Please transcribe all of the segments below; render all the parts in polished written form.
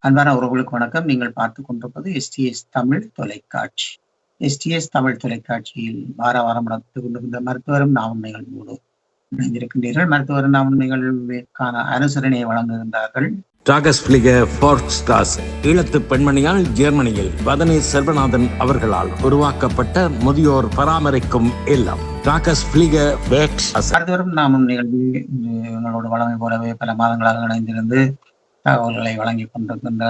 அன்பான உறவுகளுக்கு வணக்கம். நீங்கள் பார்த்துக் கொண்டிருப்பது எஸ்டிஎஸ் தமிழ் தொலைக்காட்சி. எஸ்டிஎஸ் தமிழ் தொலைக்காட்சியில் வார வாரம் நடந்து கொண்டிருந்த மருத்துவரும் நாமும் நிகழ்வோடு இணைந்திருக்கின்றீர்கள். மருத்துவரும் நாமும் நிகழ்வுக்கான அனுசரணையை வழங்குகின்றார்கள். டாகஸ் பிளிகர் ஃபார்க்ஸ்ட்ராசே ஈழத்து பெண்மணியால் ஜெர்மனியில் வதனி செல்வநாதன் அவர்களால் உருவாக்கப்பட்ட முதியோர் பராமரிக்கும் இல்லம். டாகஸ் பிளிகர் ஃபார்க்ஸ்ட்ராசே. மருத்துவரும் நாமும் நிகழ்வில் எங்களோட வளமை போலவே பல மாதங்களாக இணைந்திருந்து தகவல்களை வழங்கிக் கொண்டிருக்கின்ற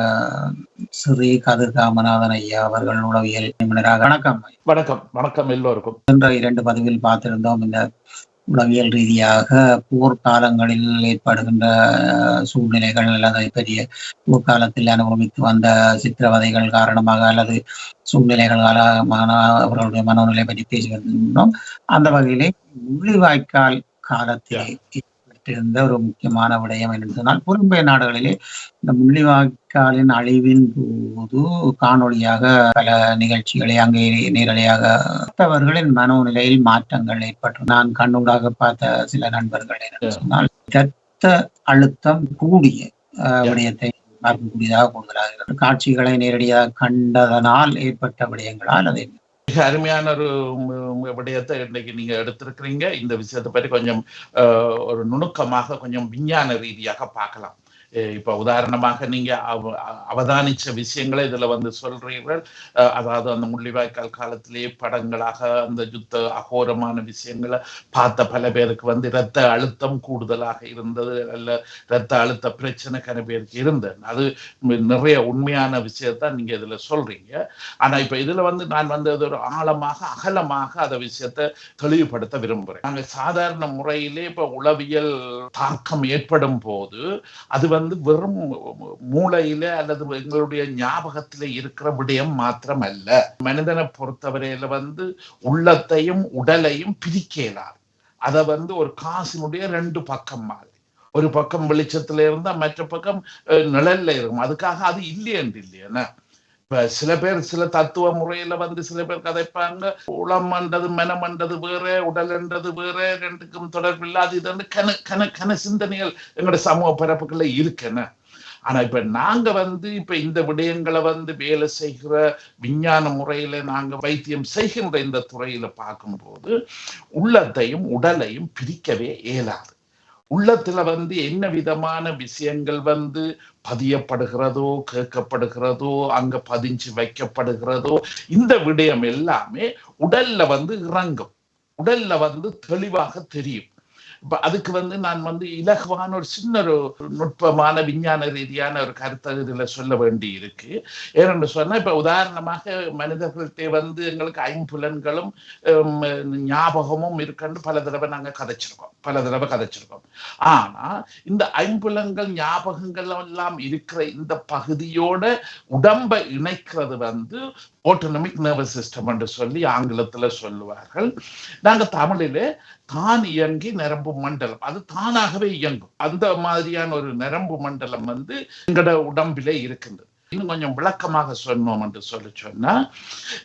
ஸ்ரீ கதிர் காமநாதன் ஐயா அவர்கள் உளவியல் நிபுணராக. வணக்கம். வணக்கம். வணக்கம் எல்லோருக்கும். சென்ற 2 பதிவில் பார்த்திருந்தோம். இந்த உளவியல் ரீதியாக போர்க்காலங்களில் ஏற்படுகின்ற சூழ்நிலைகள் அல்லது பெரிய போர்க்காலத்தில் அனுபவித்து வந்த சித்திரவதைகள் காரணமாக அல்லது சூழ்நிலைகள் காரணமாக அவர்களுடைய மனோநிலை பற்றி பேசி வந்திருந்தோம். அந்த வகையிலே முள்ளிவாய்க்கால் காலத்திலே இருந்த ஒரு முக்கியமான விடயம் என்று சொன்னால், புலம்பெயர் நாடுகளிலே இந்த முள்ளிவாய்க்காலின் அழிவின் போது காணொலியாக பல நிகழ்ச்சிகளை அங்கே நேரடியாக பார்த்தவர்களின் மனோநிலையில் மாற்றங்கள் ஏற்பட்டு நான் கண்ணூடாக பார்த்த சில நண்பர்கள் என்று சொன்னால் இரத்த அழுத்தம் கூடிய விடயத்தை பார்க்கக்கூடியதாக கூடுதலாகிறது. காட்சிகளை நேரடியாக கண்டதனால் ஏற்பட்ட விடயங்களால் அதை மிக அருமையான ஒரு விடயத்தை இன்னைக்கு நீங்க எடுத்திருக்கிறீங்க. இந்த விஷயத்தை பற்றி கொஞ்சம் ஒரு நுணுக்கமாக கொஞ்சம் விஞ்ஞான ரீதியாக பார்க்கலாம். இப்ப உதாரணமாக நீங்க அவதானிச்ச விஷயங்களை இதுல சொல்றீர்கள். அதாவது அந்த முள்ளிவாய்க்கால் காலத்திலேயே படங்களாக அந்த யுத்த அகோரமான விஷயங்களை பார்த்த பல பேருக்கு இரத்த அழுத்தம் கூடுதலாக இருந்தது, அல்ல இரத்த அழுத்த பிரச்சனை கன பேருக்கு இருந்தது. அது நிறைய உண்மையான விஷயத்தான் நீங்க இதுல சொல்றீங்க. ஆனா இப்ப இதுல நான் ஒரு ஆழமாக அகலமாக அந்த விஷயத்தை தெளிவுபடுத்த விரும்புறேன். நாங்க சாதாரண முறையிலே இப்ப உளவியல் தாக்கம் ஏற்படும் போது அது வெறும் மூளையில அல்லது எங்களுடைய ஞாபகத்தில இருக்கிற விடயம் மாத்திரம் அல்ல. மனிதனை பொறுத்தவரையில உள்ளத்தையும் உடலையும் பிரிக்கலாம். அத ஒரு காசினுடைய 2 பக்கம் மாதிரி. ஒரு பக்கம் வெளிச்சத்துல இருந்தா மற்ற பக்கம் நிழல்ல இருக்கும். அதுக்காக அது இல்லையா? இப்ப சில பேர் சில தத்துவ முறையில சில பேர் கதைப்பாங்க, உளம் என்றது மனம் என்றது வேற, உடல் என்றது வேற, 2க்கும் தொடர்பில்லை. அது இது கன சிந்தனைகள் எங்களோட சமூக பரப்புகள்ல இருக்குன்னு. ஆனா இப்ப நாங்க இப்ப இந்த விடயங்களை வேலை செய்கிற விஞ்ஞான முறையில நாங்க வைத்தியம் செய்கின்ற இந்த துறையில பார்க்கும்போது உள்ளத்தையும் உடலையும் பிரிக்கவே இயலாது. உள்ளத்துல என்ன விதமான விஷயங்கள் பதியப்படுகிறதோ, கேட்கப்படுகிறதோ, அங்க பதிஞ்சு வைக்கப்படுகிறதோ, இந்த விடயம் எல்லாமே உடல்ல இறங்கும். உடல்ல தெளிவாக தெரியும். இப்ப அதுக்கு நான் இலகுவான ஒரு சின்ன ஒரு நுட்பமான விஞ்ஞான ரீதியான ஒரு கருத்தை இதுல சொல்ல வேண்டி இருக்கு. ஏன்னு சொன்னா, இப்ப உதாரணமாக மனிதர்கள்ட்ட எங்களுக்கு ஐம்புலன்களும் ஞாபகமும் இருக்குன்னு பல தடவை கதைச்சிருக்கோம். ஆனா இந்த ஐம்புலன்கள் ஞாபகங்கள் எல்லாம் இருக்கிற இந்த பகுதியோட உடம்பை இணைக்கிறது ஆட்டோனமிக் நர்வஸ் சிஸ்டம் என்று சொல்லி ஆங்கிலத்துல சொல்லுவார்கள். நாங்க தமிழிலே தான் இயங்கி நரம்பு மண்டலம், அது தானாகவே இயங்கும். அந்த மாதிரியான ஒரு நரம்பு மண்டலம் எங்கட உடம்பிலே இருக்கின்றது. இன்னும் கொஞ்சம் விளக்கமாக சொன்னோம் என்று சொன்னா,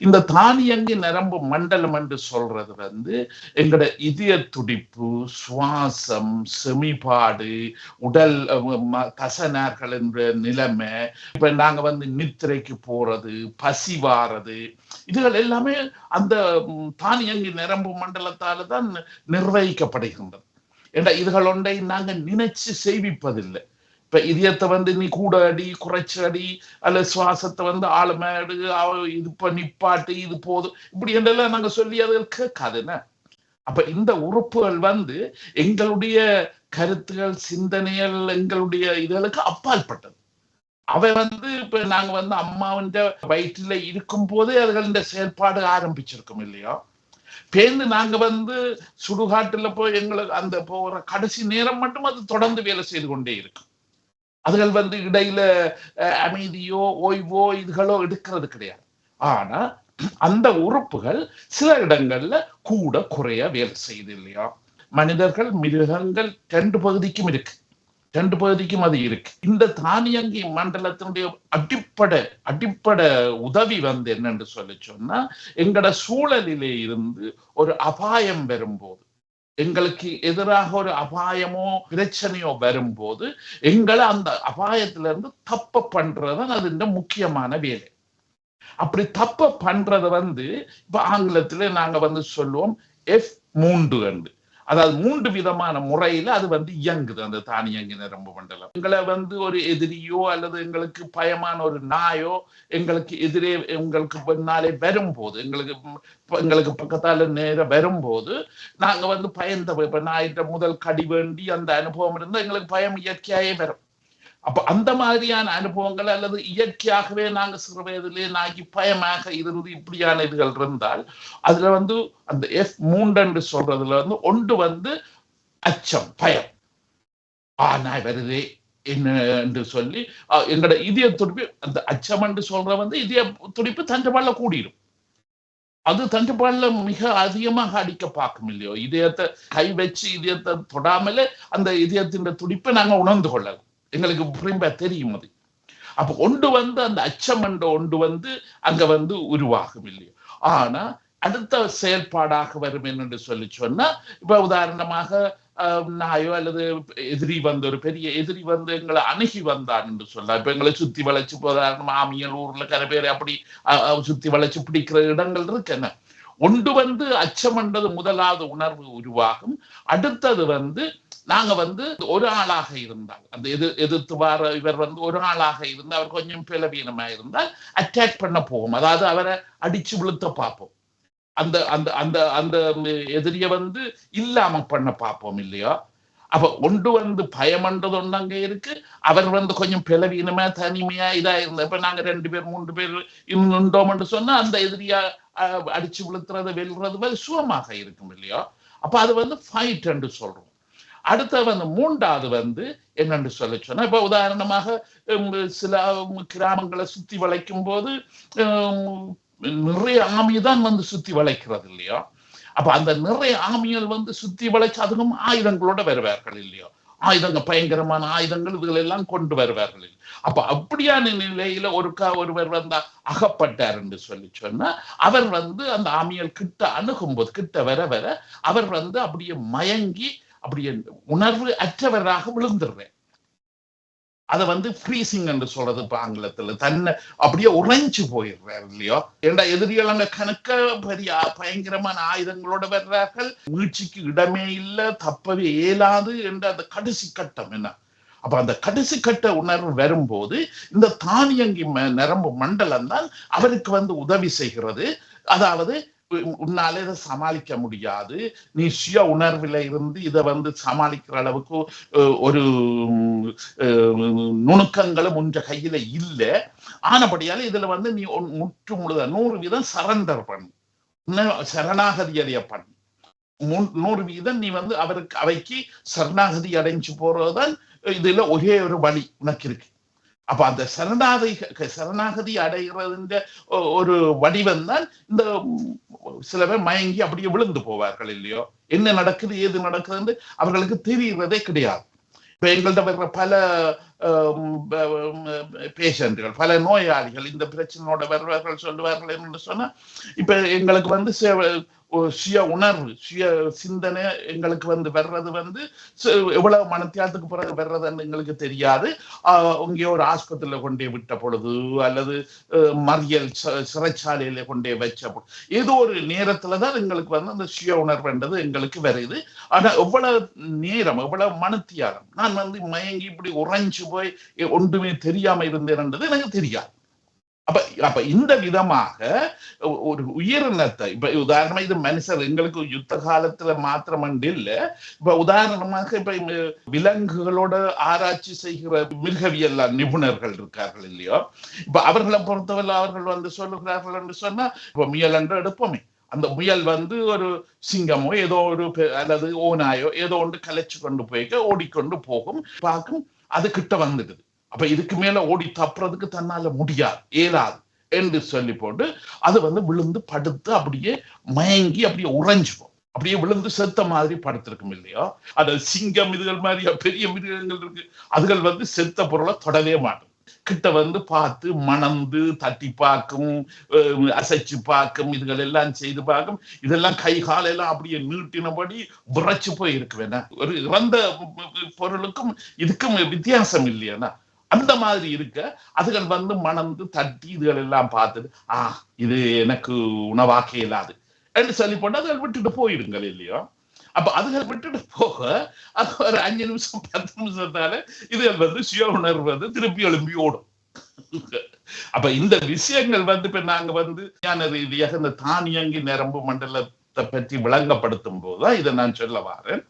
இந்த தானியங்கி நரம்பு மண்டலம் என்று சொல்றது எங்கட இதய துடிப்பு, சுவாசம், செமிபாடு, உடல் தசனார்கள் என்ற நிலைமை, இப்ப நாங்க நித்திரைக்கு போறது, பசி வாரது, இதுகள் எல்லாமே அந்த தானியங்கி நரம்பு மண்டலத்தால தான் நிர்வகிக்கப்படுகின்றது. ஏன்னா இதுகள் ஒன்றை நாங்க நினைச்சு செய்விப்பதில்லை. இப்ப இதயத்தை நீ கூட அடி, குறைச்சு அடி, அல்ல சுவாசத்தை ஆழமேடு, இது நிப்பாட்டு, இது போதும், இப்படி என்றெல்லாம் நாங்க சொல்லி அது கேட்காதுன்னு. அப்ப இந்த உறுப்புகள் எங்களுடைய கருத்துகள், சிந்தனைகள், எங்களுடைய இதுகளுக்கு அப்பாற்பட்டது. அவை இப்ப நாங்க அம்மாவின் வயிற்றுல இருக்கும் போதே அதுகளின் செயல்பாடு ஆரம்பிச்சிருக்கோம் இல்லையா? பேருந்து நாங்க சுடுகாட்டுல போய் எங்களுக்கு அந்த போற கடைசி நேரம் மட்டும் அது தொடர்ந்து வேலை செய்து கொண்டே இருக்கும். அதுகள் இடையில அமைதியோ ஓய்வோ இதுகளோ எடுக்கிறது கிடையாது. ஆனா அந்த உறுப்புகள் சில இடங்கள்ல கூட குறைய வேலை செய்யுது இல்லையா? மனிதர்கள், மிருகங்கள் 2 பகுதிக்கும் அது இருக்கு. இந்த தானியங்கி மண்டலத்தினுடைய அடிப்படை உதவி என்னன்னு சொன்னா, எங்கட சூழலிலே இருந்து ஒரு அபாயம் வரும்போது, எங்களுக்கு எதிராக ஒரு அபாயமோ பிரச்சனையோ வரும்போது எங்களை அந்த அபாயத்திலிருந்து தப்ப பண்றதுதான் அது இந்த முக்கியமான வேலை. அப்படி தப்ப பண்றத இப்ப ஆங்கிலத்துல நாங்க சொல்லுவோம் F3 என்று. அதாவது 3 விதமான முறையில அது இயங்குது அந்த தானியங்கி நரம்பு மண்டலம். எங்களை ஒரு எதிரியோ அல்லது எங்களுக்கு பயமான ஒரு நாயோ எங்களுக்கு எதிரே எங்களுக்கு பின்னாலே வரும்போது எங்களுக்கு பக்கத்தால நேரம் வரும்போது நாங்க பயந்த இப்ப நாயிட்ட முதல் கடி வேண்டி அந்த அனுபவம் இருந்தா எங்களுக்கு பயம் இயற்கையாயே வரும். அப்ப அந்த மாதிரியான அனுபவங்கள் அல்லது இயற்கையாகவே நாங்க சிறு வயதிலே நாகி பயமாக இருந்து இப்படியான இதுகள் இருந்தால் அதுல அந்த F3 என்று சொல்றதுல ஒன்று அச்சம், பயம். நாய் வருதே என்ன என்று சொல்லி எங்களோட இதய துடிப்பு, அந்த அச்சம் என்று சொல்ற இதய துடிப்பு தண்டபால்ல கூடிடும். அது தண்டுபால்ல மிக அதிகமாக அடிக்க பார்க்கும் இல்லையோ, இதயத்தை கை வச்சு இதயத்தை தொடாமலே அந்த இதயத்தின் துடிப்பை நாங்க உணர்ந்து கொள்ளலாம். எங்களுக்கு புரிம்ப தெரியும் அது. அப்ப ஒன்று அந்த அச்சம் என்ற ஒன்று அங்க உருவாகும் இல்லையோ. ஆனா அடுத்த செயல்பாடாக வரும் என்று சொன்னா இப்ப உதாரணமாக நாயோ அல்லது எதிரி ஒரு பெரிய எதிரி எங்களை அணுகி வந்தான் என்று சொல்லலாம். இப்ப எங்களை சுத்தி வளைச்சு உதாரணமா ஆமியல் ஊர்ல கரை பேர் அப்படி சுத்தி வளைச்சு பிடிக்கிற இடங்கள் இருக்கு. என்ன ஒன்று அச்சம் என்றது முதலாவது உணர்வு உருவாகும். அடுத்தது நாங்க ஒரு ஆளாக இருந்தால் அந்த எதிர்த்து வார இவர் ஒரு ஆளாக இருந்து அவர் கொஞ்சம் பலவீனமா இருந்தால் அட்டாக் பண்ண போவோம். அதாவது அவரை அடிச்சு விழுத்த பார்ப்போம். அந்த அந்த அந்த அந்த எதிரிய இல்லாம பண்ண பார்ப்போம் இல்லையோ. அப்ப ஒன்று பயமன்றது ஒன்று அங்க இருக்கு. அவர் கொஞ்சம் பலவீனமா தனிமையா இதா இருந்த இப்ப நாங்க 2 பேர் 3 பேர் இருந்தோம் என்று சொன்னா அந்த எதிரியா அடிச்சு விழுத்துறது வெல்றது சுகமாக இருக்கும் இல்லையோ. அப்ப அது ஃபைட் என்று சொல்றோம். அடுத்த மூன்றாவது என்னன்னு சொன்னா இப்ப உதாரணமாக சில கிராமங்களை சுத்தி வளைக்கும் போது நிறைய ஆமிதான் சுத்தி வளைக்கிறது இல்லையோ. அப்ப அந்த நிறைய ஆமியல் சுத்தி வளைச்சு அதுவும் ஆயுதங்களோட வருவார்கள் இல்லையோ. ஆயுதங்கள் பயங்கரமான ஆயுதங்கள் இதுகள் எல்லாம் கொண்டு வருவார்கள். அப்ப அப்படியான நிலையில ஒருவர் அகப்பட்டார் என்று சொன்னா அவர் அந்த ஆமியல் கிட்ட அணுகும் போது கிட்ட வர வர அவர் அப்படியே மயங்கி அப்படியே உணர்வு அற்றவராக விழுந்துடுறேன். அதை ஃப்ரீசிங் என்று சொல்றது இப்ப ஆங்கிலத்துல. தன்னை அப்படியே உறைஞ்சு போயிடுறாரு இல்லையோ. ஏண்டா எதிரிகள் அங்க கணக்க பெரிய பயங்கரமான ஆயுதங்களோட வர்றார்கள். மீழ்ச்சிக்கு இடமே இல்லை, தப்பவே இயலாது என்ற அந்த கடைசி கட்டம் என்ன. அப்ப அந்த கடைசி கட்ட உணர்வு வரும்போது இந்த தானியங்கி நரம்பு மண்டலம் தான் அவருக்கு உதவி செய்கிறது. அதாவது உன்னால இதை சமாளிக்க முடியாது, நீ சுய உணர்வுல இருந்து இதை சமாளிக்கிற அளவுக்கு ஒரு நுணுக்கங்களும் உன்ற கையில இல்லை. ஆனபடியால இதுல நீ முற்று முழுத 100% சரண்டர் பண்ணு, சரணாகதி அடைய பண்ணு. 100% நீ அவருக்கு அவைக்கு சரணாகதி அடைஞ்சு போறதுதான் இதுல ஒரே ஒரு வழி உனக்கு இருக்கு. அப்ப அந்த சரணாகதி அடைகிறது ஒரு வடிவம் தான் இந்த சில பேர் மயங்கி அப்படியே விழுந்து போவார்கள் இல்லையோ. என்ன நடக்குது ஏது நடக்குதுன்னு அவர்களுக்கு தெரிகிறதே கிடையாது. இப்ப எங்கள்கிட்ட வர்ற பல பேஷண்ட்கள், பல நோயாளிகள் இந்த பிரச்சனையோட வருவார்கள் சொல்லுவார்கள் என்று சொன்னா இப்ப எங்களுக்கு சுய உணர்வு சுய சிந்தனை எங்களுக்கு வர்றது எவ்வளவு மனத்தியாலத்துக்கு பிறகு வர்றதுன்னு எங்களுக்கு தெரியாது. இங்கே ஒரு ஆஸ்பத்திரியில கொண்டே விட்ட பொழுது அல்லது மறியல் சிறைச்சாலையில கொண்டே வச்ச பொழுது ஏதோ ஒரு நேரத்துலதான் எங்களுக்கு அந்த சுய உணர்வுன்றது எங்களுக்கு வருது. ஆனா எவ்வளவு நேரம் எவ்வளவு மனத்தியாலம் நான் மயங்கி இப்படி உறைஞ்சு போய் ஒன்றுமே தெரியாம இருந்தேன்ன்றது எனக்கு தெரியாது. அப்ப இந்த விதமாக ஒரு உயிரினத்தை இப்ப உதாரணமா இது மனுஷர் எங்களுக்கு யுத்த காலத்துல மாத்திரம் இல்ல. இப்ப உதாரணமாக இப்ப விலங்குகளோட ஆராய்ச்சி செய்கிற மிருகவியல் நிபுணர்கள் இருக்கார்கள் இல்லையோ. இப்ப அவர்களை பொறுத்தவரை அவர்கள் சொல்லுகிறார்கள் என்று சொன்னா இப்ப முயல் என்று எடுப்போமே. அந்த முயல் ஒரு சிங்கமோ ஏதோ ஒரு அல்லது ஓநாயோ ஏதோ ஒன்று கலைச்சு கொண்டு போய்க்க ஓடிக்கொண்டு போகும் பார்க்கும். அது கிட்ட வந்துடுது. அப்ப இதுக்கு மேல ஓடி தப்புறதுக்கு தன்னால முடியாது, இயலாது என்று சொல்லி போட்டு அது விழுந்து படுத்து அப்படியே மயங்கி அப்படியே உறைஞ்சுக்கும். அப்படியே விழுந்து செத்த மாதிரி படுத்திருக்கும் இல்லையோ. அது சிங்கம் இதுகள் மாதிரி பெரிய மிருகங்கள் இருக்கு, அதுகள் செத்த பொருளை தொடவே மாட்டோம். கிட்ட வந்து பார்த்து மணந்து தட்டி பார்க்கும், அசைச்சு பார்க்கும், இதுகள் எல்லாம் செய்து பார்க்கும். இதெல்லாம் கை காலெல்லாம் அப்படியே நீட்டினபடி விரைச்சு போய் இருக்குவேனா. ஒரு இறந்த பொருளுக்கும் இதுக்கும் வித்தியாசம் இல்லையானா. அந்த மாதிரி இருக்க அதுகள் வந்து மணந்து தட்டி இதுகள் எல்லாம் பார்த்துட்டு இது எனக்கு உணவாக்க இயலாது என்று சொல்லி போட்டு அதுகள் விட்டுட்டு போயிடுங்கள் இல்லையோ. அப்ப அதுகள் விட்டுட்டு போக அது ஒரு 5 நிமிஷம் 10 நிமிஷத்தால இதுகள் வந்து சுய உணர்வு வந்து திருப்பி எழும்பி ஓடும். அப்ப இந்த விஷயங்கள் வந்து இப்ப நாங்க வந்து ஞான ரீதியாக இந்த தானியங்கி நரம்பு மண்டலத்தை பற்றி விளங்கப்படுத்தும் போதுதான் இதை நான் சொல்ல வாரேன்.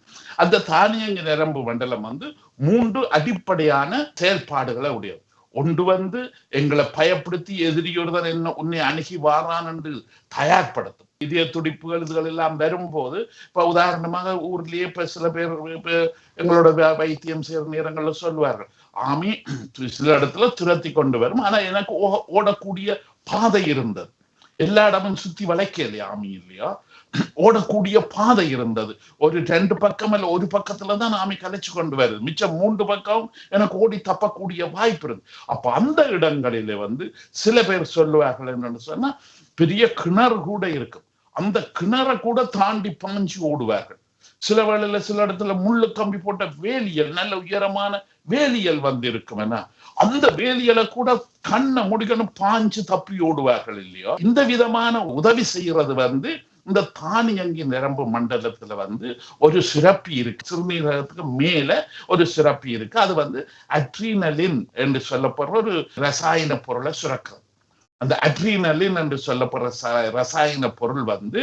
அந்த தானியங்கி நரம்பு மண்டலம் வந்து 3 அடிப்படையான செயல்பாடுகளை உடையது. ஒன்று வந்து எங்களை பயப்படுத்தி எதிரியோடுதான் என்ன உன்னை அணுகி வாரான் என்று தயார்படுத்தும். இதய துடிப்புகள் இதுகள் எல்லாம் வரும்போது இப்ப உதாரணமாக ஊர்லயே இப்ப சில பேர் எங்களோட வைத்தியம் செய்யற நேரங்கள்ல சொல்லுவார்கள், ஆமி சில இடத்துல துரத்தி கொண்டு வரும், ஆனா எனக்கு ஓடக்கூடிய பாதை இருந்தது. எல்லா இடமும் சுத்தி வளைக்கலையா ஆமி இல்லையா, ஓடக்கூடிய பாதை இருந்தது. ஒரு 2 பக்கம் அல்ல ஒரு பக்கத்துலதான் ஆமி கலைச்சு கொண்டு வருது, மிச்சம் 3 பக்கம் எனக்கு ஓடி தப்பக்கூடிய வாய்ப்பு இருக்கு. அப்ப அந்த இடங்களில வந்து சில பேர் சொல்லுவார்கள் என்னன்னு சொன்னா, பெரிய கிணறு கூட இருக்கும், அந்த கிணறை கூட தாண்டி பாஞ்சு ஓடுவார்கள். சில வேளையில சில இடத்துல முள்ளு கம்பி போட்ட வேலியல், நல்ல உயரமான வேலியல் வந்து இருக்கும், அந்த வேலியலை கூட கண்ணை முடிக்கணும் பாஞ்சு தப்பி ஓடுவார்கள் இல்லையோ. இந்த விதமான உதவி செய்யறது வந்து இந்த தானியங்கி நரம்பு மண்டலத்துல வந்து ஒரு சுரப்பி இருக்கு, சிறுநீரகத்துக்கு மேல ஒரு சுரப்பி இருக்கு. அது வந்து அட்ரீனலின் என்று சொல்லப்படுற ஒரு ரசாயன பொருளை சுரக்கிறது. அந்த அட்ரீனலின் என்று சொல்லப்படுற ரசாயன பொருள் வந்து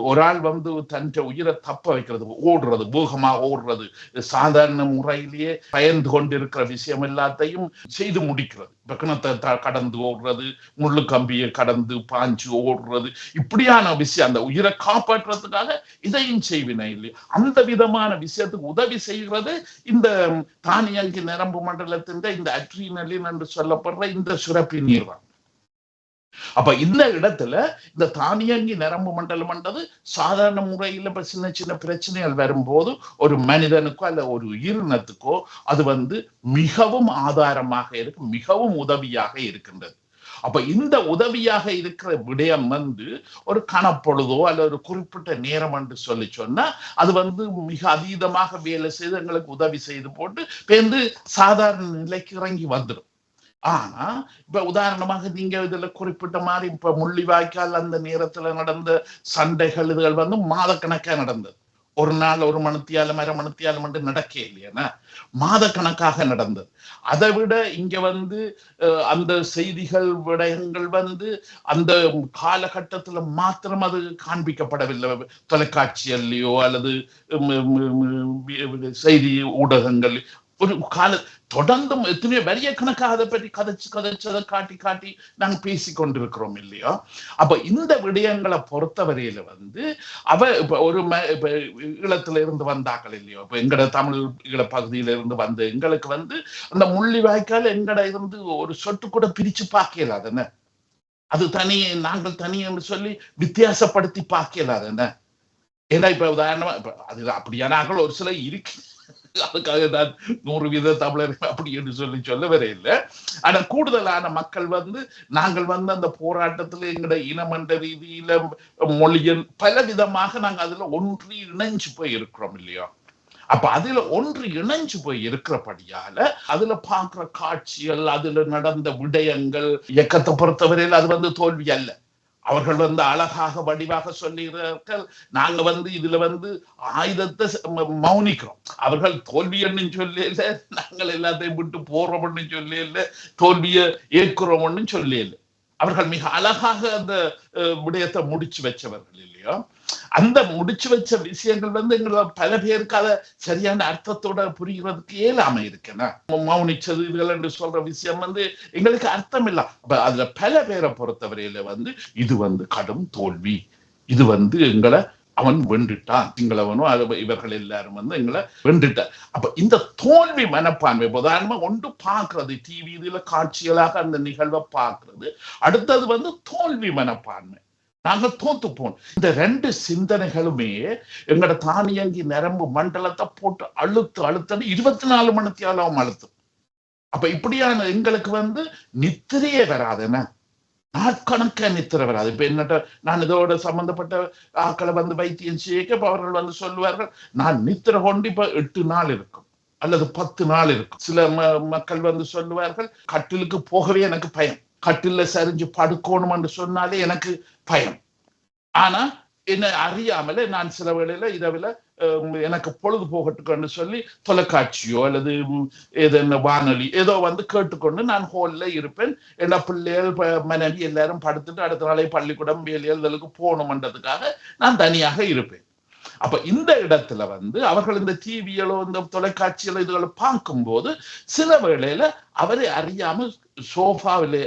ஒரு ஆள் வந்து தன் உயிரை தப்ப வைக்கிறது, ஓடுறது, வேகமா ஓடுறது, சாதாரண முறையிலேயே பயந்து கொண்டிருக்கிற விஷயம் எல்லாத்தையும் செய்து முடிக்கிறது. கிணத்தை கடந்து ஓடுறது, முள்ளு கம்பியை கடந்து பாஞ்சு ஓடுறது, இப்படியான விஷயம் அந்த உயிரை காப்பாற்றுறதுக்காக இதையும் செய்வினை இல்லை. அந்த விதமான விஷயத்துக்கு உதவி செய்கிறது இந்த தானியங்கி நரம்பு மண்டலத்தின் இந்த அட்ரீனலின் என்று சொல்லப்படுற இந்த சுரப்பி நீர் தான். அப்ப இந்த இடத்துல இந்த தானியங்கி நரம்பு மண்டலம் என்றது சாதாரண முறையில் இப்ப சின்ன சின்ன பிரச்சனைகள் வரும்போது ஒரு மனிதனுக்கோ அல்ல ஒரு உயிரினத்துக்கோ அது வந்து மிகவும் ஆதாரமாக இருக்கு, மிகவும் உதவியாக இருக்கின்றது. அப்ப இந்த உதவியாக இருக்கிற விடயம் வந்து ஒரு கணப்பொழுதோ அல்ல ஒரு குறிப்பிட்ட நேரம் என்று சொல்லி சொன்னா அது வந்து மிக அதீதமாக வேலை செய்து எங்களுக்கு உதவி செய்து போட்டு பேருந்து சாதாரண நிலைக்கு இறங்கி வந்துடும். ஆனா இப்ப உதாரணமாக நீங்க இதுல குறிப்பிட்ட மாதிரி இப்ப முள்ளிவாய்க்கால் அந்த நேரத்துல நடந்த சண்டைகள் இதுகள் வந்து மாதக்கணக்கா நடந்தது. ஒரு நாள் ஒரு மணித்தியாலம் அரை மணித்தியாலம் வந்து நடக்க இல்லையா, மாதக்கணக்காக நடந்தது. அதை விட இங்க வந்து அந்த செய்திகள் விடயங்கள் வந்து அந்த காலகட்டத்துல மாத்திரம் அது காண்பிக்கப்படவில்லை, தொலைக்காட்சியல்லையோ அல்லது செய்தி ஊடகங்கள் ஒரு கால தொடர்ந்து எத்தனையோ பெரிய கணக்காக அதை பற்றி கதைச்சதை காட்டி காட்டி நாங்க பேசி கொண்டிருக்கிறோம் இல்லையோ. அப்ப இந்த விடயங்களை பொறுத்தவரையில வந்து இப்ப ஒரு ஈழத்துல இருந்து வந்தாக்கள் இல்லையோ, இப்ப எங்கட தமிழ் ஈழ பகுதியில இருந்து வந்து எங்களுக்கு வந்து அந்த முள்ளிவாய்க்கால் எங்கட இருந்து ஒரு சொட்டு கூட பிரிச்சு பார்க்கல, அதுன்னு அது தனி நாங்கள் தனி என்று சொல்லி வித்தியாசப்படுத்தி பார்க்கல, அதுன்னு. ஏன்னா இப்ப உதாரணமா இப்ப அது அப்படியானாக்கள் ஒரு சில இருக்கு, அதுக்காக நான் 100% தமிழர் அப்படி என்று சொல்ல வர இல்லை. ஆனா கூடுதலான மக்கள் வந்து நாங்கள் வந்து அந்த போராட்டத்துல எங்களோட இனமன்ற ரீதியில மொழியல் பல விதமாக நாங்க அதுல ஒன்றி இணைஞ்சு போய் இருக்கிறோம் இல்லையோ. அப்ப அதுல ஒன்று இணைஞ்சு போய் இருக்கிறபடியால அதுல பாக்குற காட்சிகள், அதுல நடந்த விடயங்கள் இயக்கத்தை பொறுத்தவரையில் அது வந்து தோல்வி அல்ல. அவர்கள் வந்து அழகாக வடிவாக சொல்லுகிறார்கள், நாங்க வந்து இதுல வந்து ஆயுதத்தை மௌனிக்கிறோம். அவர்கள் தோல்வி என்னன்னு சொல்லல, நாங்கள் எல்லாத்தையும் விட்டு போறோம்னு சொல்லல, தோல்வியை ஏற்கிறோம்னு சொல்லல. அவர்கள் மிக அழகாக அந்த விடயத்தை முடிச்சு வச்சவர்கள் இல்லையோ. அந்த முடிச்சு வச்ச விஷயங்கள் வந்து எங்களோட பல பேருக்கு அதை சரியான அர்த்தத்தோட புரிகிறதுக்கு இயலாம இருக்குன்னா, மௌனிச்சது இதுகள் என்று சொல்ற விஷயம் வந்து எங்களுக்கு அர்த்தம் இல்ல. அதுல பல பேரை பொறுத்தவரையில வந்து இது வந்து கடும் தோல்வி, இது வந்து எங்களை அவன் வென்றுட்டான், சிங்களவனோ இவர்கள் எல்லாரும் வந்து எங்களை வென்றுட்டார். அப்ப இந்த தோல்வி மனப்பான்மை உதாரணமா ஒன்று பார்க்கறது, டிவி இதுல காட்சிகளாக அந்த நிகழ்வை பார்க்கறது. அடுத்தது வந்து தோல்வி மனப்பான்மை, நாங்கள் தோத்து போனோம். இந்த 2 சிந்தனைகளுமே எங்களோட தானியங்கி நரம்பு மண்டலத்தை போட்டு அழுத்தன்னு 24 மணித்தியாலும் அழுத்தும். அப்ப இப்படியான எங்களுக்கு வந்து நித்திரையே வராது, என்ன நாட்கணக்க நித்திரை வராது. இப்ப என்னட்ட நான் இதோட சம்பந்தப்பட்ட ஆக்களை வந்து வைத்தியம் செய்ய அவர்கள் வந்து சொல்லுவார்கள், நான் நித்திரை கொண்டு இப்ப 8 நாள் இருக்கும் அல்லது 10 நாள் இருக்கும். சில மக்கள் வந்து சொல்லுவார்கள், கட்டிலுக்கு போகவே எனக்கு பயம், கட்டில சரிஞ்சு படுக்கணும் என்று சொன்னாலே எனக்கு பயம். ஆனா என்ன அறியாமல நான் சில வேளையில இரவுல எனக்கு பொழுது போகட்டுன்னு சொல்லி தொலைக்காட்சியோ அல்லது ஏதோ வானொலி ஏதோ வந்து கேட்டுக்கொண்டு நான் ஹோல்ல இருப்பேன். என்ன பிள்ளைகள் மனைவி எல்லாரும் படுத்துட்டு அடுத்த நாளை பள்ளிக்கூடம் வேலைகளுக்கு போகணும்ன்றதுக்காக நான் தனியாக இருப்பேன். அப்ப இந்த இடத்துல வந்து அவர்கள் இந்த டிவியலோ இந்த தொலைக்காட்சிகளோ இதுகளை பார்க்கும்போது சில வேளையில அவரை அறியாம சோஃபாவிலே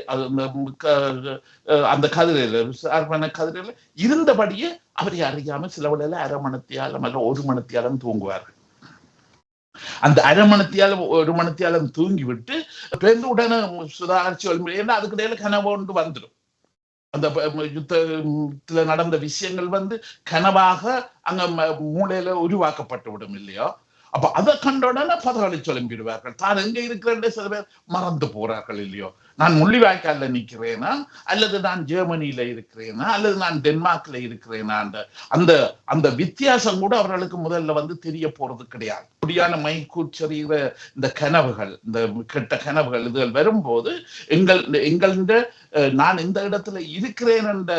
அந்த கதிரையில இருந்தபடியே அவரை அறியாம சில வேளையில அரை மணித்தியாலம் அல்ல 1 மணித்தியாலம் தூங்குவார்கள். அந்த அரை மணித்தியாலம் 1 மணித்தியாலம் தூங்கி விட்டு உடனே சுதாரிச்சு ஏன்னா அதுக்கு இடையில கனவு ஒன்று வந்துடும். அந்த யுத்தத்துல நடந்த விஷயங்கள் வந்து கனவாக அங்க மூளையில உருவாக்கப்பட்டு விடும் இல்லையோ. அப்ப அதை கண்ட உடனே பதவி சொல்லிவிடுவார்கள். தான் எங்க இருக்கிறேன் சில பேர் மறந்து போறார்கள் இல்லையோ. நான் முள்ளிவாய்க்கால்ல நிக்கிறேனா அல்லது நான் ஜெர்மனியில இருக்கிறேனா அல்லது நான் டென்மார்க்ல இருக்கிறேனா அந்த அந்த வித்தியாசம் கூட அவர்களுக்கு முதல்ல வந்து தெரிய போறது கிடையாது. அப்படியான மைக்கூச்சரிகிற இந்த கனவுகள், இந்த கெட்ட கனவுகள் இதுகள் வரும்போது எங்கள்கிட்ட நான் இந்த இடத்துல இருக்கிறேன் என்ற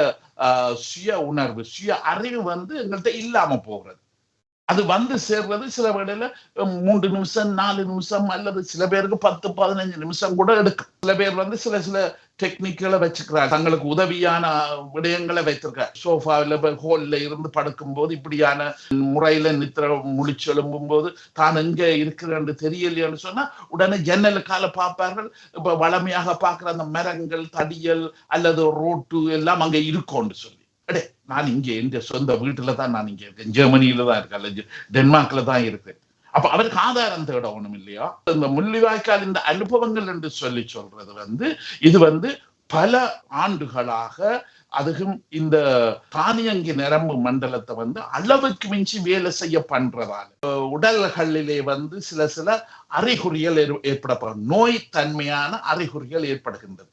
சுய உணர்வு, சுய அறிவு வந்து எங்கள்கிட்ட இல்லாம போகிறது. அது வந்து சேர்றது சில வேளையில 3 நிமிஷம் 4 நிமிஷம் அல்லது சில பேருக்கு 10-15 நிமிஷம் கூட எடுக்கும். சில பேர் வந்து சில டெக்னிக்களை வச்சுக்கிறார், தங்களுக்கு உதவியான விடயங்களை வைத்திருக்கார். சோஃபாவில ஹோல்ல இருந்து படுக்கும் போது இப்படியான முறையில நித்திர முழிச்சு எழும்பும் போது தான் எங்க இருக்கிறேன்னு தெரியலையான்னு சொன்னா உடனே ஜன்னலுக்கால பார்ப்பார்கள். இப்ப வளமையாக பார்க்கிற அந்த மரங்கள், தடியல் அல்லது ரோட்டு எல்லாம் அங்க இருக்கும்னு சொல்லி, அடே நான் இங்க எந்த சொந்த வீட்டுல தான் நான் இங்க இருக்கேன், ஜெர்மனியில தான் இருக்கேன் அல்ல டென்மார்க்ல தான் இருக்கேன். அப்ப அவருக்கு ஆதாரம் தேட ஒண்ணும் இல்லையா. இந்த முள்ளிவாய்க்கால் இந்த அனுபவங்கள் என்று சொல்லி சொல்றது வந்து இது வந்து பல ஆண்டுகளாக அதுவும் இந்த தானியங்கி நரம்பு மண்டலத்தை வந்து அளவுக்கு மிஞ்சி வேலை செய்ய பண்றதால உடல்களிலே வந்து சில அறிகுறிகள் ஏற்பட நோய் தன்மையான அறிகுறிகள் ஏற்படுகின்றது.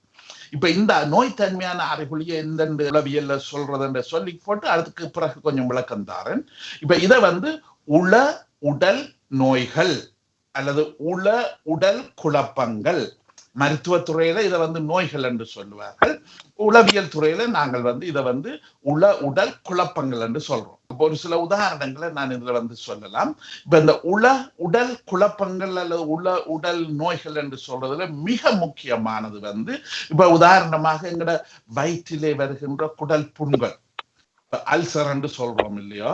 இப்ப இந்த நோய் தன்மையான அறிகுறியை எந்தெந்த உளவியல்ல சொல்றதுன்ற சொல்லி போட்டு அதுக்கு பிறகு கொஞ்சம் விளக்கம் தாரேன். இப்ப இதை வந்து உடல் நோய்கள் அல்லது உடல் குழப்பங்கள், மருத்துவத்துறையில இதை வந்து நோய்கள் என்று சொல்லுவார்கள். உளவியல் துறையில நாங்கள் வந்து இதை வந்து உடல் குழப்பங்கள் என்று சொல்றோம். இப்போ ஒரு சில உதாரணங்களை நான் இதுல வந்து சொல்லலாம். இப்ப இந்த உடல் குழப்பங்கள் அல்லது உடல் நோய்கள் என்று சொல்றதுல மிக முக்கியமானது வந்து இப்ப உதாரணமாக எங்கட வயிற்றிலே வருகின்ற குடல் புண்கள், அல்சர் என்று சொல்றோம் இல்லையோ.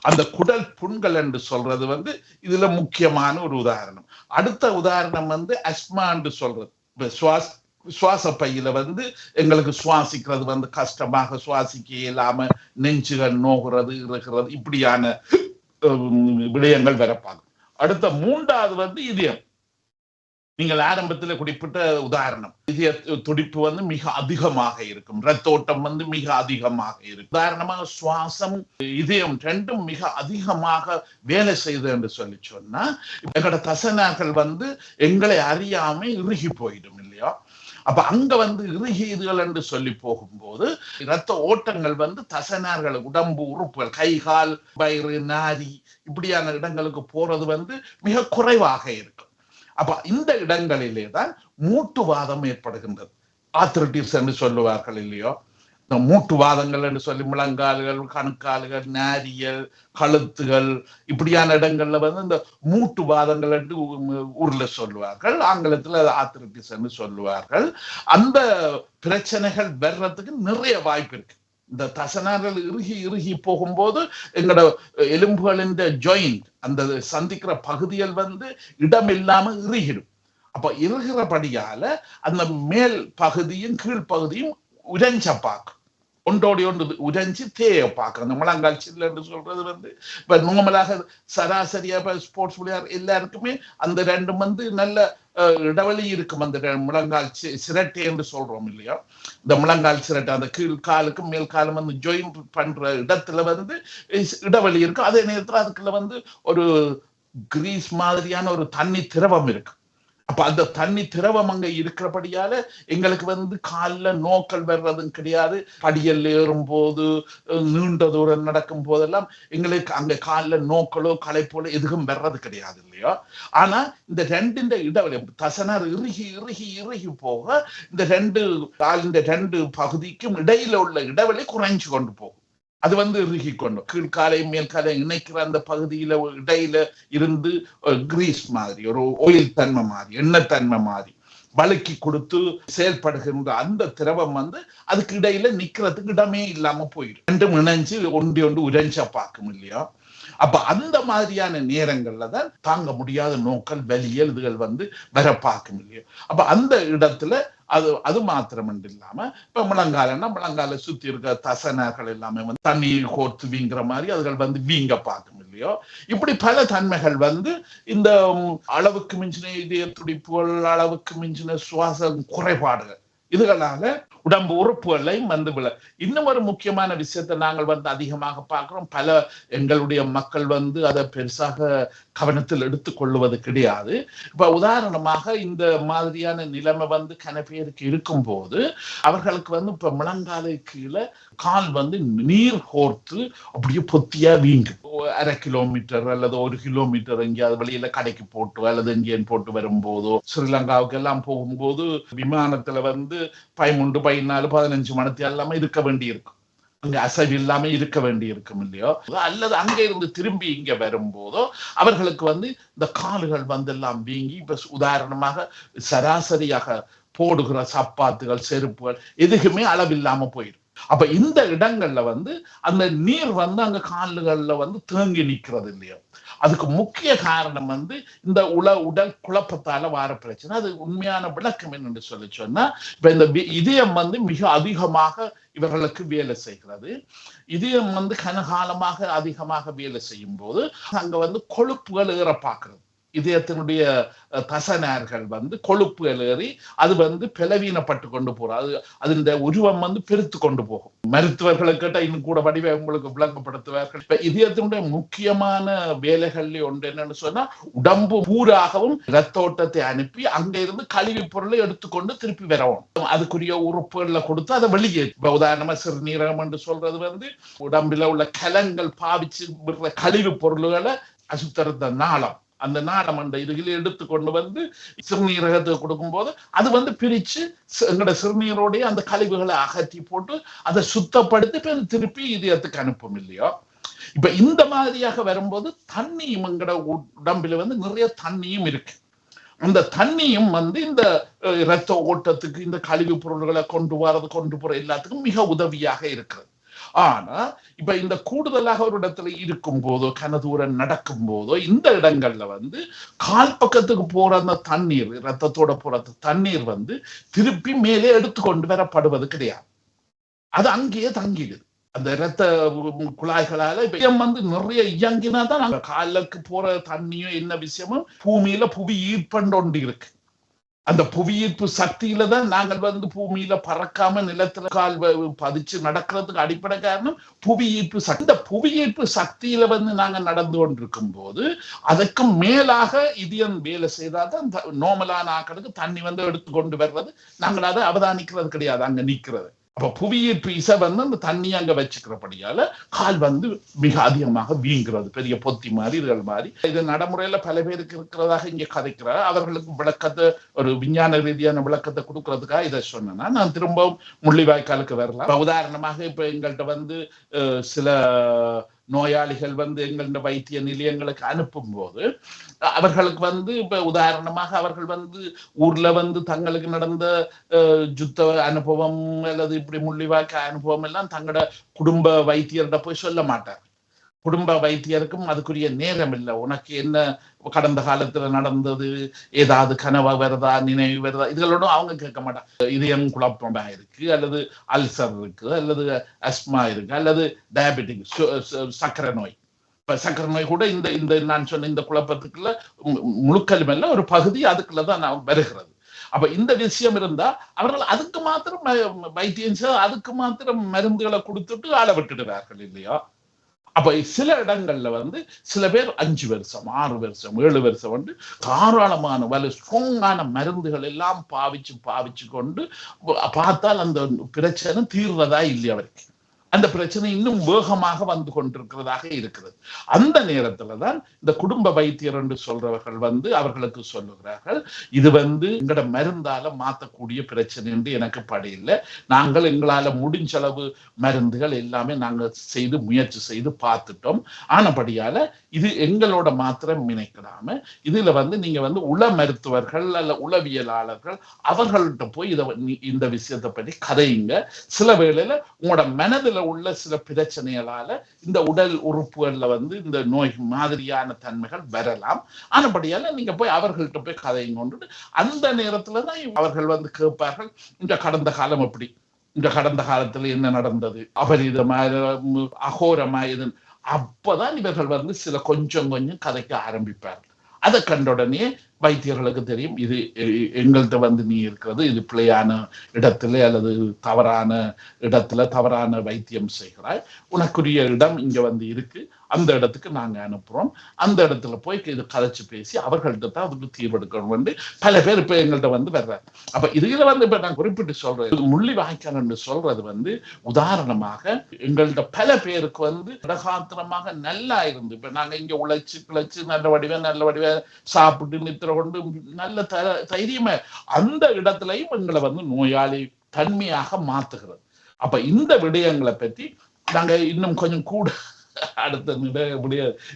அந்த குடல் புண்கள் என்று சொல்றது வந்து இதுல முக்கியமான ஒரு உதாரணம். அடுத்த உதாரணம் வந்து அஸ்மா என்று சொல்றது. சுவாச பையில வந்து எங்களுக்கு சுவாசிக்கிறது வந்து கஷ்டமாக சுவாசிக்க இயலாம நெஞ்சுகள் நோகிறது இருக்கிறது, இப்படியான விடயங்கள் வரப்பாங்க. அடுத்த 3வது வந்து இதயம். நீங்கள் ஆரம்பத்தில் குறிப்பிட்ட உதாரணம், இதய துடிப்பு வந்து மிக அதிகமாக இருக்கும், இரத்த ஓட்டம் வந்து மிக அதிகமாக இருக்கும். உதாரணமாக சுவாசம் இதயம் ரெண்டும் மிக அதிகமாக வேலை செய்து என்று சொல்லி சொன்னா எங்களோட தசைநார்கள் வந்து எங்களை அறியாம இறுகி போயிடும் இல்லையா. அப்ப அங்க வந்து இறுகியதுகள் என்று சொல்லி போகும்போது இரத்த ஓட்டங்கள் வந்து தசைநார்கள், உடம்பு உறுப்புகள், கை கால் வயிறு நாரி இப்படியான இடங்களுக்கு போறது வந்து மிக குறைவாக இருக்கும். அப்ப இந்த இடங்களிலே தான் மூட்டுவாதம் ஏற்படுகின்றது. ஆர்த்ரைட்டிஸ் என்று சொல்லுவார்கள் இல்லையோ. இந்த மூட்டுவாதங்கள் என்று சொல்லி முழங்கால்கள், கணுக்கால்கள், நாரியல், கழுத்துகள் இப்படியான இடங்கள்ல வந்து இந்த மூட்டுவாதங்கள் என்று ஊர்ல சொல்லுவார்கள். ஆங்கிலத்துல ஆர்த்ரைட்டிஸ் என்று சொல்லுவார்கள். அந்த பிரச்சனைகள் வர்றதுக்கு நிறைய வாய்ப்பு இருக்கு. இந்த தசைநார்கள் இறுகி போகும்போது எங்களோட எலும்புகளின் ஜாயிண்ட் அந்த சந்திக்கிற பகுதிகள் வந்து இடம் இல்லாம இறுகிடும். அப்ப இறுகிறபடியால அந்த மேல் பகுதியும் கீழ்ப்பகுதியும் உரைஞ்ச பார்க்கும், ஒன்றோடி ஒன்று உரைஞ்சி தேய பார்க்க. அந்த முழங்கால் சில்லு என்று சொல்றது வந்து இப்ப நார்மலாக சராசரியா ஸ்போர்ட்ஸ் பிளேயர் எல்லாருக்குமே அந்த ரெண்டும் வந்து நல்ல இடைவெளி இருக்கும். அந்த முழங்கால் சிரட்டை என்று சொல்றோம் இல்லையா. இந்த முழங்கால் சிரட்டை அந்த கீழ் காலுக்கும் மேல் காலும் வந்து ஜாயிண்ட் பண்ற இடத்துல வந்து இடைவெளி இருக்கும். அதே நேரத்துல அதுக்குள்ள வந்து ஒரு கிரீஸ் மாதிரியான ஒரு தண்ணி திரவம் இருக்கு. அப்ப அந்த தண்ணி திரவம் அங்க இருக்கிறபடியால எங்களுக்கு காலில் நோக்கள் வர்றதும் கிடையாது. படியல் ஏறும் போது, நீண்ட தூரம் நடக்கும் போதெல்லாம் எங்களுக்கு அங்க காலில் நோக்களோ களைப்போல எதுவும் வர்றது கிடையாது இல்லையா. ஆனா இந்த ரெண்டு இடைவெளி தசனர் இறுகி இறுகி இறுகி போக இந்த ரெண்டு பகுதிக்கும் இடையில உள்ள இடைவெளி குறைஞ்சு கொண்டு போகும். அது இறுகி கொண்டு கீழ்காலை மேல்காலை இணைக்கிற அந்த பகுதியில இடையில இருந்து கிரீஸ் மாதிரி ஒரு ஆயில் தன்மை மாதிரி எண்ணெய் தன்மை மாதிரி வழுக்கி கொடுத்து செயல்படுகின்ற அந்த திரவம் அதுக்கு இடையில நிக்கிறதுக்கு இடமே இல்லாம போயிடும். ரெண்டும் இணைஞ்சு ஒன்று உரைஞ்சா பார்க்கும் இல்லையா. அப்ப அந்த மாதிரியான நேரங்கள்ல தான் தாங்க முடியாத நோக்கள் வலியல் இதுகள் வர பார்க்கும் இல்லையா. அப்ப அந்த இடத்துல அது மாத்திரம் இல்லாம இப்ப முழங்கால சுத்தி இருக்க தசனர்கள் எல்லாமே தண்ணீர் கோர்த்து வீங்குற மாதிரி அதுகள் வீங்க பார்க்கும் இல்லையோ. இப்படி பல தன்மைகள் இந்த அளவுக்கு மிஞ்சின இதய துடிப்புகள், அளவுக்கு மிஞ்சின சுவாச குறைபாடுகள் இதுகளால உடம்பு உறுப்புகளையும் விழ. இன்னும் ஒரு முக்கியமான விஷயத்தை நாங்கள் அதிகமாக பார்க்கிறோம். பல எங்களுடைய மக்கள் அதை பெருசாக கவனத்தில் எடுத்துக்கொள்வது கிடையாது. இப்ப உதாரணமாக இந்த மாதிரியான நிலைமை கனப்பேருக்கு இருக்கும் போது அவர்களுக்கு இப்ப முழங்காலை கீழே கால் நீர் கோர்த்து அப்படியே பொத்தியா வீங்கு. 1/2 கிலோமீட்டர் அல்லது 1 கிலோமீட்டர் எங்கேயாவது வெளியில கடைக்கு போட்டு அல்லது எங்கேயும் போட்டு வரும்போதோ, ஸ்ரீலங்காவுக்கு எல்லாம் போகும்போது விமானத்துல 13, 14, 15 மணிக்கு எல்லாமே இருக்க வேண்டி இருக்கும். அங்க அசைவு இல்லாம இருக்க வேண்டி இருக்கும் இல்லையோ. அல்லது அங்க இருந்து திரும்பி இங்க வரும்போதோ அவர்களுக்கு இந்த கால்கள் எல்லாம் வீங்கி இப்ப உதாரணமாக சராசரியாக போடுகிற சப்பாத்துகள், செருப்புகள் எதுக்குமே அளவில்லாம போயிடும். அப்ப இந்த இடங்கள்ல அந்த நீர் அங்க கால்கள்ல தேங்கி நிக்கிறது இல்லையா. அதுக்கு முக்கிய காரணம் இந்த உடல் குழப்பத்தால வார பிரச்சனை. அது உண்மையான விளக்கம் என்னன்னு சொன்னா இப்ப இந்த இதயம் மிக அதிகமாக இவர்களுக்கு வேலை செய்கிறது. இதயம் கனகாலமாக அதிகமாக வேலை செய்யும் போது அங்க கொழுப்புகள் ஏற பார்க்கிறது. இதயத்தினுடைய தசனர்கள் கொழுப்புகள் ஏறி அது பிளவீனப்பட்டு கொண்டு போறது. அது உருவம் பெருத்து கொண்டு போகும். மருத்துவர்களை கேட்டா இன்னும் கூட வடிவை உங்களுக்கு விளங்கப்படுத்துவார்கள். இதயத்தினுடைய முக்கியமான வேலைகள்ல ஒன்று என்னன்னு சொன்னா உடம்பு பூராகவும் இரத்தோட்டத்தை அனுப்பி அங்க இருந்து கழிவு பொருளை எடுத்துக்கொண்டு திருப்பி வரவும். அதுக்குரிய உறுப்புகள்ல கொடுத்து அதை வெளியே உதாரணமா சிறுநீரகம் என்று சொல்றது உடம்புல உள்ள கலங்கள் பாவிச்சு விடுற கழிவு பொருள்களை அசுத்தரத்த நாளம், அந்த நாளம் அந்த இதுகளை எடுத்துக்கொண்டு சிறுநீரகத்துக்கு கொடுக்கும் போது அது பிரிச்சு எங்களோட சிறுநீரோடைய அந்த கழிவுகளை அகற்றி போட்டு அதை சுத்தப்படுத்தி திருப்பி இதயத்துக்கு அனுப்பும் இல்லையோ. இப்ப இந்த மாதிரியாக வரும்போது தண்ணியும் எங்களோட உடம்புல நிறைய தண்ணியும் இருக்கு. அந்த தண்ணியும் இந்த இரத்த ஓட்டத்துக்கு இந்த கழிவு பொருள்களை கொண்டு போற எல்லாத்துக்கும் மிக உதவியாக இருக்கிறது. ஆனா இப்ப இந்த கூடுதலாக ஒரு இடத்துல இருக்கும் போதோ கனதூரம் நடக்கும் போதோ இந்த இடங்கள்ல கால் பக்கத்துக்கு போற அந்த தண்ணீர், ரத்தத்தோட போற தண்ணீர் திருப்பி மேலே எடுத்துக்கொண்டு வரப்படுவது கிடையாது. அது அங்கேயே தங்கிடுது. அந்த இரத்த குழாய்களால இப்ப நிறைய இயங்கினாதான் அங்க காலுக்கு போற தண்ணியும் என்ன விஷயமும் பூமியில புவி ஈர்ப்பண்டு இருக்கு. அந்த புவியீர்ப்பு சக்தியில தான் நாங்கள் பூமியில பறக்காம நிலத்துல கால் பதிச்சு நடக்கிறதுக்கு அடிப்படை காரணம் புவியீர்ப்பு சக்தி. இந்த புவியீர்ப்பு சக்தியில நாங்க நடந்து கொண்டிருக்கும் போது அதற்கு மேலாக இதயம் வேலை செய்தாதான் நோமலான ஆக்களுக்கு தண்ணி எடுத்துக்கொண்டு வர்றது. நாங்கள் அதை அவதானிக்கிறது கிடையாது, அங்க நிக்கிறது. அப்ப புவியீர்ப்பு இசை அந்த தண்ணி அங்க வச்சுக்கிறபடியால கால் மிக அதிகமாக வீங்குறது. பெரிய பொத்தி மாதிரி இதுகள் மாதிரி இது நடைமுறையில பல பேருக்கு இருக்கிறதாக இங்க கதைக்கிறார். அவர்களுக்கு விளக்கத்தை ஒரு விஞ்ஞான ரீதியான விளக்கத்தை கொடுக்கறதுக்காக இதை சொன்னா நான் திரும்பவும் முள்ளிவாய்க்காலுக்கு வரலாம். உதாரணமாக இப்ப எங்கள்கிட்ட சில நோயாளிகள் எங்களோட வைத்திய நிலையங்களுக்கு அனுப்பும் போது அவர்களுக்கு இப்ப உதாரணமாக அவர்கள் ஊர்ல தங்களுக்கு நடந்த யுத்த அனுபவம் அல்லது இப்படி முள்ளிவாய்க்க அனுபவம் எல்லாம் தங்களோட குடும்ப வைத்தியர்கிட்ட போய் சொல்ல மாட்டார். குடும்ப வைத்தியருக்கும் அதுக்குரிய நேரம் இல்லை. உனக்கு என்ன கடந்த காலத்துல நடந்தது, ஏதாவது கனவா வருதா, நினைவு வருதா, இதுகளோட அவங்க கேட்க மாட்டாங்க. இதயம் குழப்பமா இருக்கு அல்லது அல்சர் இருக்கு அல்லது அஸ்மா இருக்கு அல்லது டயபெட்டிக் சர்க்கரை நோய். இப்ப சர்க்கரை நோய் கூட இந்த நான் சொன்ன இந்த குழப்பத்துக்குள்ள முழுக்கலுமல்ல ஒரு பகுதி அதுக்குள்ளதான் நான் வருகிறது. அப்ப இந்த விஷயம் இருந்தா அவர்கள் அதுக்கு மாத்திரம் வைத்தியம் அதுக்கு மாத்திரம் மருந்துகளை கொடுத்துட்டு ஆள விட்டுடுறார்கள் இல்லையா. அப்ப சில இடங்கள்ல வந்து சில பேர் 5 வருஷம் 6 வருஷம் 7 வருஷம் வந்து தாராளமான வலு ஸ்ட்ராங்கான மருந்துகள் எல்லாம் பாவிச்சு கொண்டு பார்த்தால் அந்த பிரச்சனை தீர்றதா இல்லையா அவருக்கு. அந்த பிரச்சனை இன்னும் வேகமாக வந்து கொண்டிருக்கிறதாக இருக்கிறது. அந்த நேரத்துல தான் இந்த குடும்ப வைத்தியர் என்று சொல்றவர்கள் வந்து அவர்களுக்கு சொல்லுகிறார்கள், இது வந்து எங்கட மருந்தால மாத்தக்கூடிய பிரச்சனை என்று எனக்கு படையில்லை. நாங்கள் எங்களால முடிஞ்சளவு மருந்துகள் எல்லாமே நாங்கள் முயற்சி செய்து பார்த்துட்டோம். ஆனபடியால இது எங்களோட மாத்திரம் நினைக்கலாம இதுல வந்து நீங்க வந்து மருத்துவர்கள் அல்ல உளவியலாளர்கள் அவர்கள்ட்ட போய் இந்த விஷயத்தை பற்றி கதையுங்க. சில வேளையில உங்களோட மனதில் உள்ள சில பிரச்சனைகளால இந்த உடல் உறுப்புகள்ல வந்து இந்த நோய் மாதிரியான தன்மைகள் வரலாம். ஆனபடியால நீங்க போய் அவர்கள்ட்ட போய் கதையும் கொண்டு அந்த நேரத்துலதான் அவர்கள் வந்து கேட்பார்கள், இந்த கடந்த காலம் எப்படி, இந்த கடந்த காலத்துல என்ன நடந்தது, அபரிதமா அகோரமா இது. அப்பதான் இவர்கள் வந்து சில கொஞ்சம் கதைக்க ஆரம்பிப்பார்கள். அதை கண்ட உடனே வைத்தியர்களுக்கு தெரியும், இது எங்கள்கிட்ட வந்து நீ இருக்கிறது இது பிழையான இடத்துல அல்லது தவறான இடத்துல தவறான வைத்தியம் செய்கிறாய், உனக்குரிய இடம் இங்க வந்து இருக்கு, அந்த இடத்துக்கு நாங்க அனுப்புறோம், அந்த இடத்துல போய் இது கதைச்சு பேசி அவர்கள்ட்ட தான் அதுக்கு தீர்வெடுக்கணும் வந்து பல பேர் இப்ப எங்கள்கிட்ட வந்து வர்றாரு. அப்ப இதுல வந்து இப்ப நான் குறிப்பிட்டு சொல்றேன், முள்ளி வாய்க்கால் என்று சொல்றது வந்து உதாரணமாக எங்கள்கிட்ட பல பேருக்கு வந்து பிரகாத்திரமாக நல்லா இருந்து இப்ப நாங்க இங்க உழைச்சு நல்ல வடிவ சாப்பிட்டு நித்திர கொண்டு நல்ல தைரியமா அந்த இடத்துலயும் எங்களை வந்து நோயாளி தன்மையாக மாத்துகிறது. அப்ப இந்த விடயங்களை பற்றி நாங்க இன்னும் கொஞ்சம் கூட அடுத்த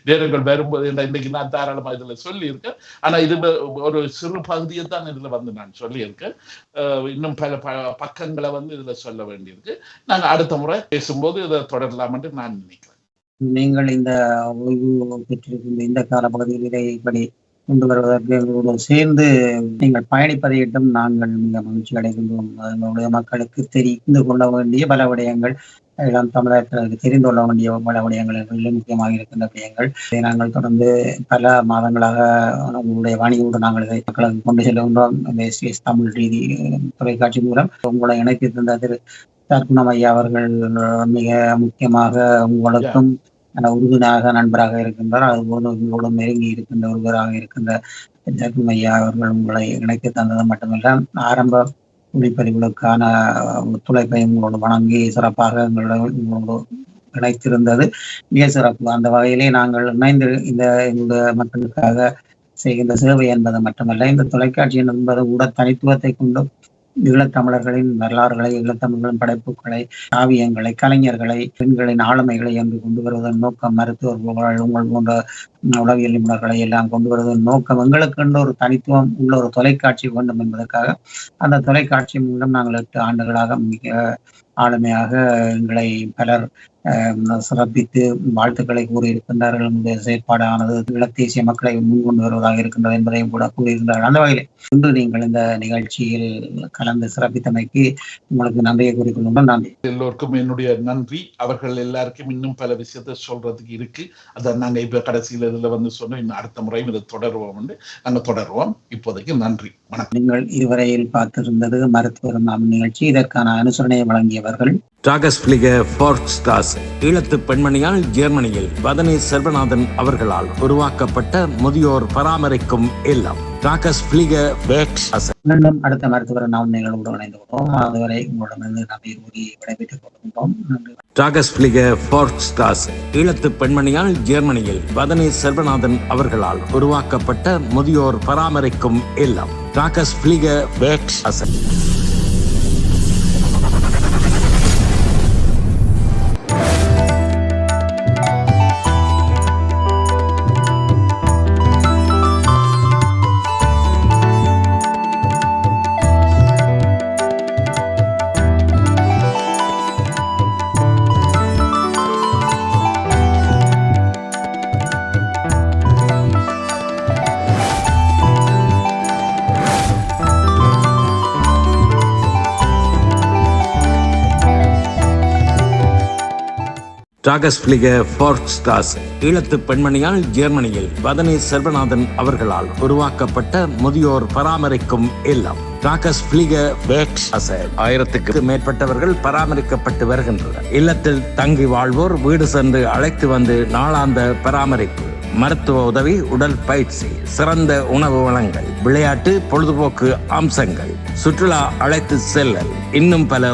நேரங்கள் வரும்போது இன்னைக்கு நான் தாராளமா இதுல சொல்லி இருக்கேன். ஆனா இது ஒரு சிறு பகுதியை தான் இதுல வந்து நான் சொல்லியிருக்கேன். இன்னும் பல பக்கங்களை வந்து இதுல சொல்ல வேண்டியிருக்கு. நாங்க அடுத்த முறை பேசும்போது இதை தொடரலாம் என்று நான் நினைக்கிறேன். நீங்கள் இந்த ஓய்வு பெற்றிருக்கின்ற இந்த காலப்பகுதியில் இதை இப்படி கொண்டு வருவதற்கு எங்களோடு சேர்ந்து நீங்கள் பயணிப்பதையிட்டும் நாங்கள் மிக மகிழ்ச்சி அடைகின்றோம். எங்களுடைய மக்களுக்கு தெரிந்து கொள்ள வேண்டிய பல விடயங்கள், இளம் சமுதாயத்திற்கு தெரிந்து கொள்ள வேண்டிய பல விடயங்கள் மிக முக்கியமாக இருக்கின்ற விடயங்கள். இதை நாங்கள் தொடர்ந்து பல மாதங்களாக உங்களுடைய வாணியோடு நாங்கள் இதை மக்களுக்கு கொண்டு செல்கின்றோம். எஸ்பிஎஸ் தமிழ் ரீதி தொலைக்காட்சி மூலம் உங்களை இணைத்து தந்த திரு சர்க்குணம் ஐயா அவர்கள் மிக முக்கியமாக உங்களுக்கும் உறுதுணையாக நண்பராக இருக்கின்றார். அதுபோல உங்களோடு நெருங்கி இருக்கின்ற ஒருவராக இருக்கின்ற ஜக்கும் ஐயா அவர்கள் உங்களை இணைத்து தந்தது மட்டுமல்ல, ஆரம்ப ஒளிப்பதிவுகளுக்கான ஒத்துழைப்பை உங்களோடு வழங்கி சிறப்பாக உங்களோடு இணைத்திருந்தது மிக சிறப்பு. அந்த வகையிலே நாங்கள் இணைந்து இந்த எங்களுடைய மக்களுக்காக செய்கின்ற சேவை என்பது மட்டுமல்ல, இந்த தொலைக்காட்சி என்பது கூட தனித்துவத்தை கொண்டு ஈழத்தமிழர்களின் வரலாறுகளை, ஈழத்தமிழர்களின் படைப்புகளை, காவியங்களை, கலைஞர்களை, பெண்களின் ஆளுமைகளை என்று கொண்டு வருவதன் நோக்கம், மருத்துவர்கள் உங்கள் போன்ற உளவியல் நிபுணர்களை எல்லாம் கொண்டு வருவதன் நோக்கம், எங்களுக்கு ஒரு தனித்துவம் உள்ள ஒரு தொலைக்காட்சி வேண்டும் என்பதற்காக அந்த தொலைக்காட்சி மூலம் நாங்கள் 8 ஆண்டுகளாக மிக ஆளுமையாக எங்களை பலர் சிறப்பித்து வாழ்த்துக்களை கூறியிருக்கின்றார்கள். நம்முடைய செயற்பாடானது ஈழத்தேசிய மக்களை முன்கொண்டு வருவதாக இருக்கின்றது என்பதையும் கூட கூறியிருந்தார்கள். அந்த வகையில் இன்று நீங்கள் இந்த நிகழ்ச்சியில் கலந்து சிறப்பித்தமைக்கு உங்களுக்கு நன்றியை கூறிக்கொள்ளுங்கள். நன்றி. எல்லோருக்கும் என்னுடைய நன்றி. அவர்கள் எல்லாருக்கும் இன்னும் பல விஷயத்தை சொல்றதுக்கு இருக்கு. அதை நாங்க இப்ப கடைசியில் இதுல வந்து சொன்னோம், இன்னும் அடுத்த முறையும் இதை தொடருவோம், நாங்க தொடருவோம். இப்போதைக்கு நன்றி, வணக்கம். நீங்கள் இதுவரையில் பார்த்திருந்தது மருத்துவர் நாம் நிகழ்ச்சி. இதற்கான அனுசரணையை வழங்கியவர்கள் ட்ராகஸ் ஃபிளிகர் ஃபோர்க்ஸ்ட்ராசே, ஈழத்து பெண்மணியால் ஜெர்மனியில் வதனி செல்வநாதன் அவர்களால் உருவாக்கப்பட்ட முதியோர் பராமரிக்கும் இல்லம். ட்ராகஸ் ஃபிளிகர் ஃபோர்க்ஸ்ட்ராசே. மீண்டும் அடுத்த மருத்துவர் நாம் நிகழ்வுடன் இணைந்து கொள்வோம். அதுவரை உங்களிடமிருந்து நம்பி கூறி விடைபெற்றுக் கொள்கின்றோம். நன்றி. ட்ராகஸ் ஃபிளிகர் ஃபோர்க்ஸ்ட்ராசே, ஈழத்து பெண்மணியால் ஜெர்மனியில் வதனி செல்வநாதன் அவர்களால் உருவாக்கப்பட்ட முதியோர் பராமரிக்கும் இல்லம். ட்ராகஸ் ஃபிளிகர் ஃபோர்க்ஸ்ட்ராசே. டாகஸ் பிளிகர் ஃபோர்ஸ்ட்ராசே ஈழத்து பெண்மணியால் ஜெர்மனியில் வதனி செல்வநாதன் அவர்களால் உருவாக்கப்பட்ட முதியோர் பராமரிக்கும் இல்லம். டாகஸ் பிளிகர் ஃபோர்ஸ்ட்ராசே 1000க்கு மேற்பட்டவர்கள் பராமரிக்கப்பட்டு வருகின்றனர். இல்லத்தில் தங்கி வாழ்வோர் வீடு சென்று அழைத்து வந்து நாளாந்த பராமரிப்பு, மருத்துவ உதவி, உடல் பயிற்சி, சிறந்த உணவு வளங்கள், விளையாட்டு, பொழுதுபோக்கு அம்சங்கள், சுற்றுலா அழைத்து செல்லல், இன்னும் பல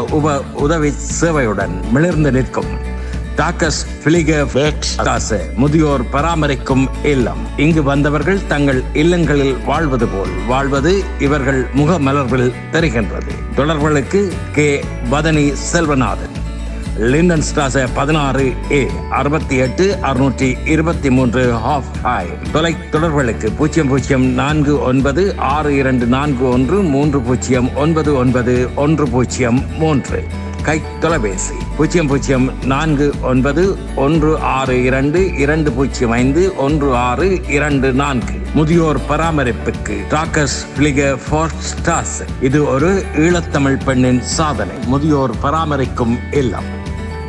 உதவி சேவையுடன் மிளிர்ந்து நிற்கும் டாகஸ் பிளிகர் ஃபோர்ஸ்ட்ராசே முதியோர் பராமரிக்கும் இல்லம். இங்கு வந்தவர்கள் தங்கள் இல்லங்களில் வாழ்வது போல் வாழ்வது இவர்கள் முகமலர்வில் தெரிகின்றது. தொடர்புகளுக்கு K. Vathani Selvanathan, Linden Strasse 16A 68 623 ஹாஃப் ஹாய். தொலை தொடர்புகளுக்கு 00494130991003. கை தொலைபேசி 00494162205164. முதியோர் பராமரிப்புக்கு டாகஸ் பிளிகர் ஃபோர்ஸ்ட்ராசே. இது ஒரு ஈழத்தமிழ் பெண்ணின் சாதனை. முதியோர் பராமரிக்கும் இல்லம்.